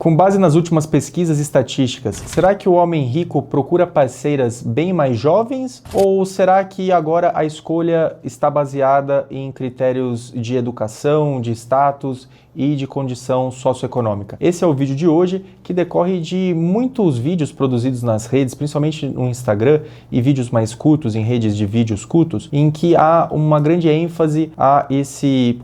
Com base nas últimas pesquisas estatísticas, será que o homem rico procura parceiras bem mais jovens? Ou será que agora a escolha está baseada em critérios de educação, de status e de condição socioeconômica? Esse é o vídeo de hoje, que decorre de muitos vídeos produzidos nas redes, principalmente no Instagram, e vídeos mais curtos em redes de vídeos curtos, em que há uma grande ênfase a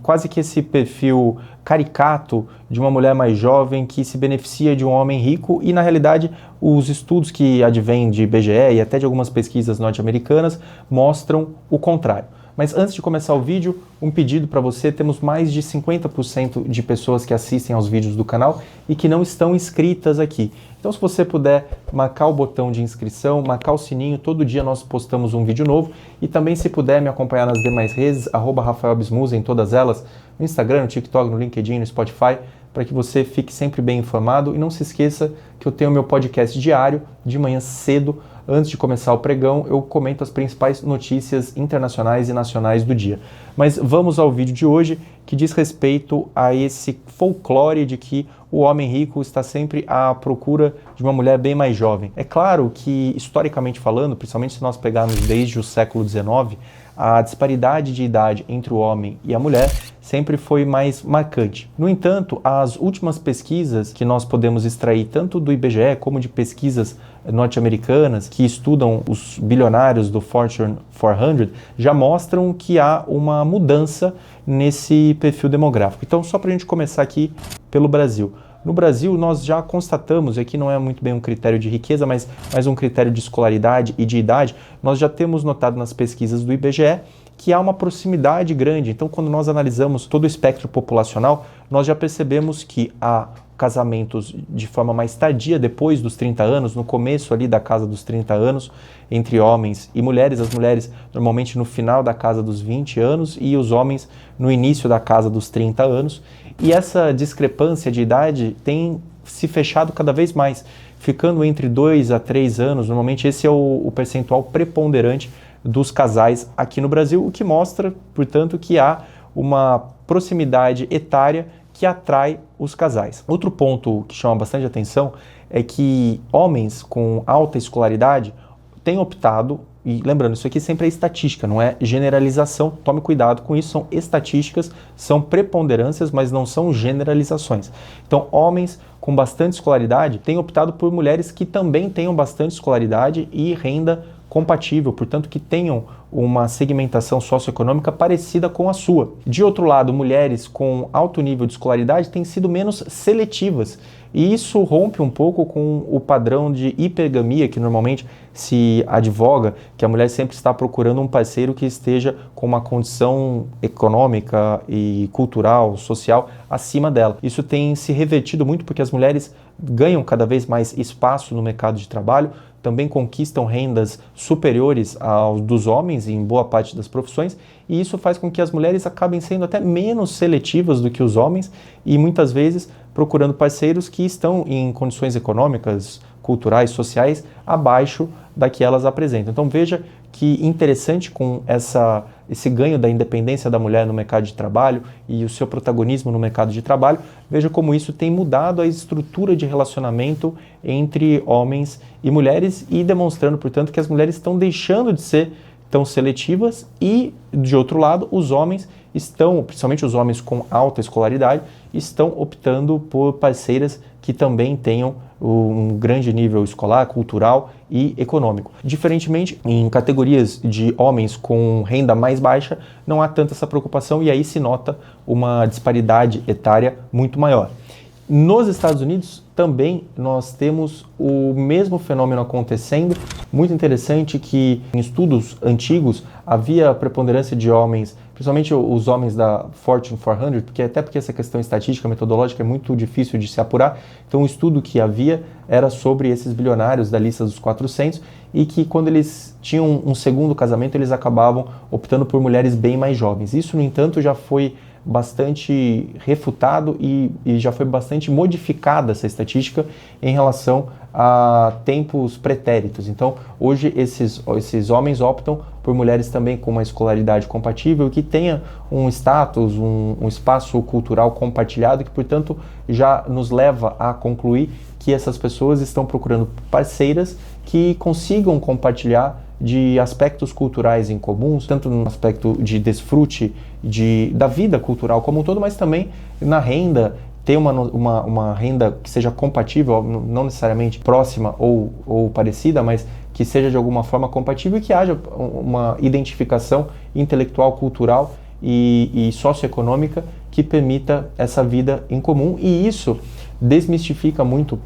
quase que esse perfil caricato de uma mulher mais jovem que se beneficia de um homem rico, e na realidade os estudos que advêm de IBGE e até de algumas pesquisas norte-americanas mostram o contrário. Mas antes de começar o vídeo, um pedido para você: temos mais de 50% de pessoas que assistem aos vídeos do canal e que não estão inscritas aqui. Então, se você puder marcar o botão de inscrição, marcar o sininho, todo dia nós postamos um vídeo novo. E também, se puder me acompanhar nas demais redes, @RafaelBismusa em todas elas, no Instagram, no TikTok, no LinkedIn, no Spotify, para que você fique sempre bem informado. E não se esqueça que eu tenho meu podcast diário, de manhã cedo. Antes de começar o pregão, eu comento as principais notícias internacionais e nacionais do dia. Mas vamos ao vídeo de hoje, que diz respeito a esse folclore de que o homem rico está sempre à procura de uma mulher bem mais jovem. É claro que, historicamente falando, principalmente se nós pegarmos desde o século XIX, a disparidade de idade entre o homem e a mulher sempre foi mais marcante. No entanto, as últimas pesquisas que nós podemos extrair tanto do IBGE como de pesquisas norte-americanas que estudam os bilionários do Fortune 400 já mostram que há uma mudança nesse perfil demográfico. Então, só para a gente começar aqui pelo Brasil. No Brasil, nós já constatamos, e aqui não é muito bem um critério de riqueza, mas um critério de escolaridade e de idade, nós já temos notado nas pesquisas do IBGE que há uma proximidade grande. Então, quando nós analisamos todo o espectro populacional, nós já percebemos que há casamentos de forma mais tardia, depois dos 30 anos, no começo ali da casa dos 30 anos, entre homens e mulheres. As mulheres normalmente no final da casa dos 20 anos e os homens no início da casa dos 30 anos. E essa discrepância de idade tem se fechado cada vez mais, ficando entre 2 a 3 anos. Normalmente esse é o percentual preponderante dos casais aqui no Brasil, o que mostra, portanto, que há uma proximidade etária que atrai os casais. Outro ponto que chama bastante atenção é que homens com alta escolaridade têm optado, e lembrando, isso aqui sempre é estatística, não é generalização, tome cuidado com isso, são estatísticas, são preponderâncias, mas não são generalizações. Então, homens com bastante escolaridade têm optado por mulheres que também tenham bastante escolaridade e renda compatível, portanto que tenham uma segmentação socioeconômica parecida com a sua. De outro lado, mulheres com alto nível de escolaridade têm sido menos seletivas, e isso rompe um pouco com o padrão de hipergamia que normalmente se advoga, que a mulher sempre está procurando um parceiro que esteja com uma condição econômica e cultural, social acima dela. Isso tem se revertido muito porque as mulheres ganham cada vez mais espaço no mercado de trabalho, também conquistam rendas superiores aos dos homens em boa parte das profissões, e isso faz com que as mulheres acabem sendo até menos seletivas do que os homens e muitas vezes procurando parceiros que estão em condições econômicas, culturais, sociais abaixo da que elas apresentam. Então veja que interessante, com esse ganho da independência da mulher no mercado de trabalho e o seu protagonismo no mercado de trabalho, veja como isso tem mudado a estrutura de relacionamento entre homens e mulheres e demonstrando, portanto, que as mulheres estão deixando de ser tão seletivas e, de outro lado, os homens estão, principalmente os homens com alta escolaridade, estão optando por parceiras que também tenham um grande nível escolar, cultural e econômico. Diferentemente, em categorias de homens com renda mais baixa, não há tanta essa preocupação e aí se nota uma disparidade etária muito maior. Nos Estados Unidos também nós temos o mesmo fenômeno acontecendo. Muito interessante que em estudos antigos havia preponderância de homens, principalmente os homens da Fortune 400, porque essa questão estatística, metodológica é muito difícil de se apurar. Então o estudo que havia era sobre esses bilionários da lista dos 400 e que quando eles tinham um segundo casamento eles acabavam optando por mulheres bem mais jovens. Isso, no entanto, já foi bastante refutado e já foi bastante modificada essa estatística em relação a tempos pretéritos. Então, hoje esses homens optam por mulheres também com uma escolaridade compatível, que tenha um status, um espaço cultural compartilhado, que, portanto, já nos leva a concluir que essas pessoas estão procurando parceiras que consigam compartilhar de aspectos culturais em comuns, tanto no aspecto de desfrute da vida cultural como um todo, mas também na renda, ter uma renda que seja compatível, não necessariamente próxima ou parecida, mas que seja de alguma forma compatível e que haja uma identificação intelectual, cultural e socioeconômica que permita essa vida em comum. E isso desmistifica muito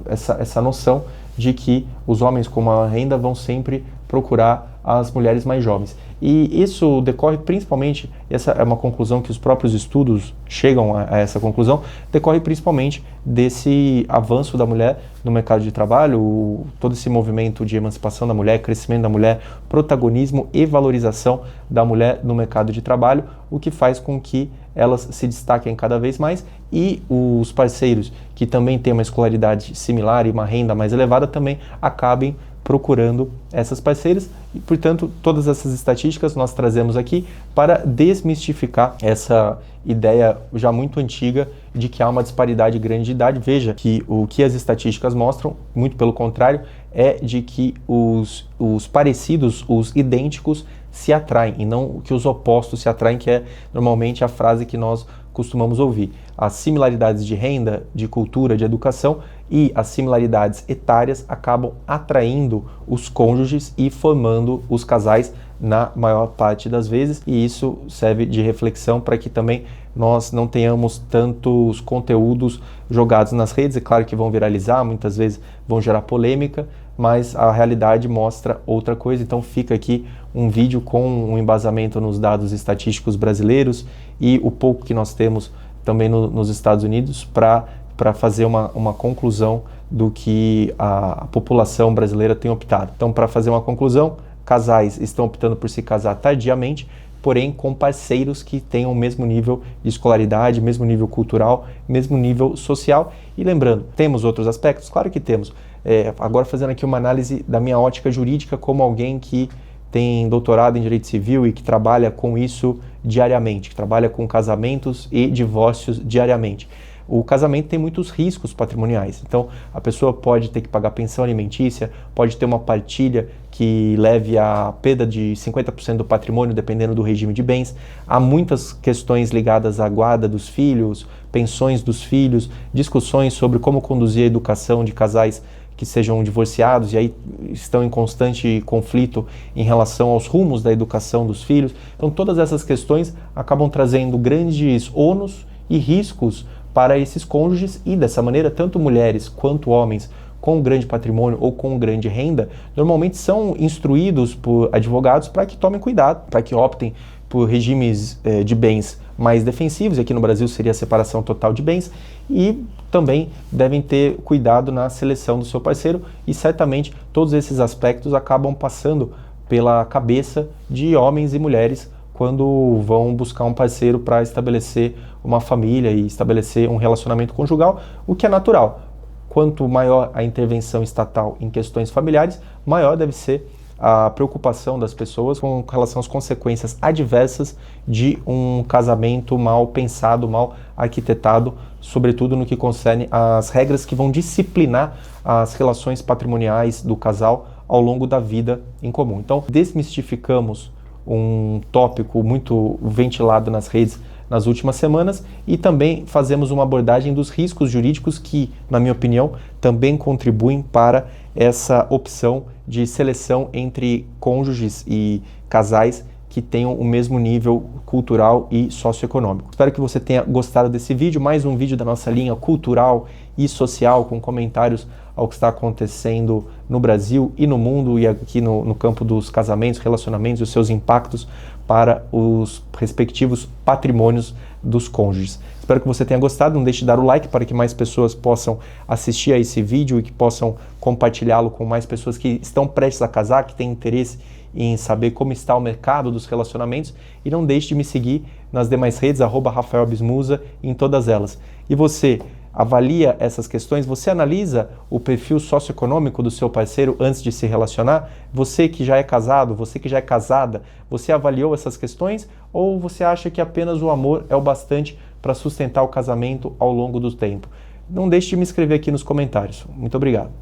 essa noção de que os homens com maior renda vão sempre procurar as mulheres mais jovens. E isso decorre principalmente, essa é uma conclusão que os próprios estudos chegam a essa conclusão, decorre principalmente desse avanço da mulher no mercado de trabalho, todo esse movimento de emancipação da mulher, crescimento da mulher, protagonismo e valorização da mulher no mercado de trabalho, o que faz com que elas se destaquem cada vez mais e os parceiros que também têm uma escolaridade similar e uma renda mais elevada também acabem procurando essas parceiras e, portanto, todas essas estatísticas nós trazemos aqui para desmistificar essa ideia já muito antiga de que há uma disparidade grande de idade. Veja que o que as estatísticas mostram, muito pelo contrário, é de que os parecidos, os idênticos, se atraem e não que os opostos se atraem, que é normalmente a frase que nós costumamos ouvir. As similaridades de renda, de cultura, de educação e as similaridades etárias acabam atraindo os cônjuges e formando os casais na maior parte das vezes, e isso serve de reflexão para que também nós não tenhamos tantos conteúdos jogados nas redes. É claro que vão viralizar, muitas vezes vão gerar polêmica, mas a realidade mostra outra coisa. Então fica aqui um vídeo com um embasamento nos dados estatísticos brasileiros e o pouco que nós temos também nos Estados Unidos para fazer uma conclusão do que a população brasileira tem optado. Então, para fazer uma conclusão, casais estão optando por se casar tardiamente, porém com parceiros que tenham o mesmo nível de escolaridade, mesmo nível cultural, mesmo nível social. E lembrando, temos outros aspectos? Claro que temos. Agora fazendo aqui uma análise da minha ótica jurídica como alguém que tem doutorado em Direito Civil e que trabalha com isso diariamente, que trabalha com casamentos e divórcios diariamente. O casamento tem muitos riscos patrimoniais, então a pessoa pode ter que pagar pensão alimentícia, pode ter uma partilha que leve à perda de 50% do patrimônio, dependendo do regime de bens. Há muitas questões ligadas à guarda dos filhos, pensões dos filhos, discussões sobre como conduzir a educação de casais que sejam divorciados e aí estão em constante conflito em relação aos rumos da educação dos filhos. Então todas essas questões acabam trazendo grandes ônus e riscos para esses cônjuges e, dessa maneira, tanto mulheres quanto homens com grande patrimônio ou com grande renda, normalmente são instruídos por advogados para que tomem cuidado, para que optem por regimes de bens mais defensivos, e aqui no Brasil seria a separação total de bens, e também devem ter cuidado na seleção do seu parceiro, e certamente todos esses aspectos acabam passando pela cabeça de homens e mulheres quando vão buscar um parceiro para estabelecer uma família e estabelecer um relacionamento conjugal, o que é natural. Quanto maior a intervenção estatal em questões familiares, maior deve ser a preocupação das pessoas com relação às consequências adversas de um casamento mal pensado, mal arquitetado, sobretudo no que concerne às regras que vão disciplinar as relações patrimoniais do casal ao longo da vida em comum. Então, desmistificamos um tópico muito ventilado nas redes nas últimas semanas e também fazemos uma abordagem dos riscos jurídicos que, na minha opinião, também contribuem para essa opção de seleção entre cônjuges e casais que tenham o mesmo nível cultural e socioeconômico. Espero que você tenha gostado desse vídeo, mais um vídeo da nossa linha cultural e social com comentários ao que está acontecendo no Brasil e no mundo e aqui no campo dos casamentos, relacionamentos e os seus impactos para os respectivos patrimônios dos cônjuges. Espero que você tenha gostado, não deixe de dar o like para que mais pessoas possam assistir a esse vídeo e que possam compartilhá-lo com mais pessoas que estão prestes a casar, que têm interesse em saber como está o mercado dos relacionamentos, e não deixe de me seguir nas demais redes, @RafaelBismusa, em todas elas. E você, avalia essas questões? Você analisa o perfil socioeconômico do seu parceiro antes de se relacionar? Você que já é casado, você que já é casada, você avaliou essas questões? Ou você acha que apenas o amor é o bastante para sustentar o casamento ao longo do tempo? Não deixe de me escrever aqui nos comentários. Muito obrigado.